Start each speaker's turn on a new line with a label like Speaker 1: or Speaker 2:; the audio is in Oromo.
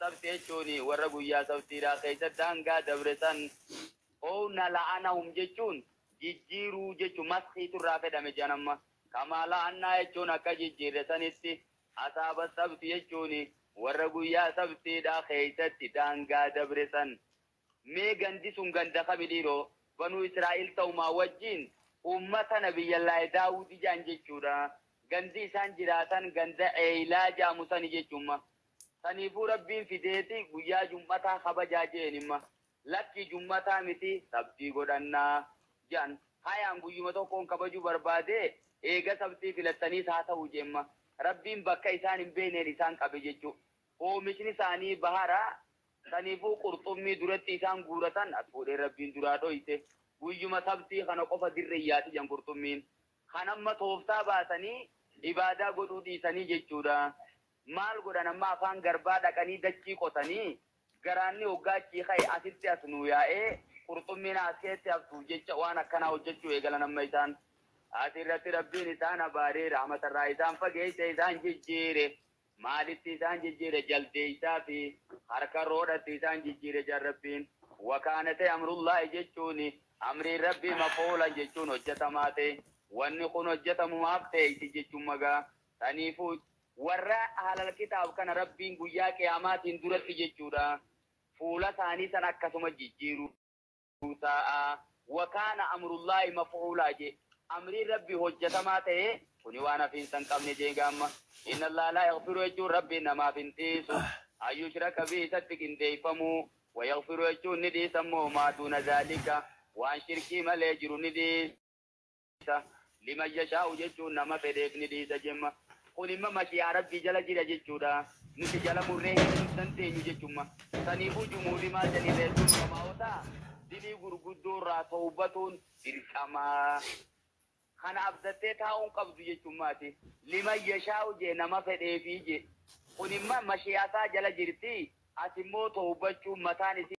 Speaker 1: السبت يجوني ورقوا يا سبتي لا خيس دانغا دبرسن أو نلعنهم جتون جيجيرو جتو مسخي ترافد مجانما كما لعنا يجون كجيجير سنتي أصاب السبت يجوني ورقوا يا سبتي لا خيس دانغا دبرسن مي غندي سون غندا خبيرو بنو إسرائيل توما وجين أمة نبي الله داود جانجيشورا غندي سان جراتان غندا إيلا جاموسان جيشوما سنيفو ربين في ديتي ويا جمعتا خبجا جينما لكي جمعتا متي سبتي غدنا جان هاي أنغو يمتو كون كبجو بربادي إيغا سبتي فلتاني ساتا وجيما ربين بكا إسان بين إسان كبجيشو ومشني ساني بحارا سنيفو قرطمي درتي إسان غورتان أتفوري ربين دراتو إيسي ويجما سبتي خنا قفا درياتي جان قرطمين خنما توفتا باسني إبادة قدو ديساني جيشورا maal godhan amma afaan garbaa dhaqanii dachii qotanii garaanni hoggaachii ka'e asitti as nu yaa'ee qurxummiin askeetti haftuuf jecha waan akkanaa hojjechuu eegalan amma isaan asirratti rabbiin isaan abaaree rahmatarraa isaan fageesse isaan jijjiire maalitti isaan jijjiire jaldeeysaa fi harka roodhatti isaan jijjiire jarrabbiin wakaanate amrullaahi jechuun amriin rabbii mafoolan jechuun hojjetamaa ta'e wanni kun hojjetamumaaf ta'e iti jechuun magaa saniifuu warra halal kitaab kana rabbiin guyyaa qiyamaatiin duratti jechuudha fuula isaanii san akkasuma jijjiiru ta'a wakaana amrullaahi maf'uulaa je amrii rabbi hojjetamaa ta'e kuni waan hafiin san qabne jeegaamma inna allaha laa yaghfiru jechuun rabbiin namaaf hin dhiisu ayyushraka bihi isatti qindeeffamuu wayaghfiru jechuun ni dhiisammoo maa duuna zaalika waan shirkii malee jiru ni dhiisa liman yashaa'u jechuun nama fedheef ni dhiisa jemma kun imma mashiyaa rabbii jala jira jechuudha nuti jala murree hin dandeenyu jechuudha saniifuu jumuudhi maal jedhanii reessuun qamaa'oota dilii gurguddoo irraa tawbatuun dirqamaa kana abdattee taa'uun qabdu jechuudhaati liman yashaa'u jee nama fedheefii je kun imma mashiyaasaa jala jirti as immoo tawbachuun mataan isii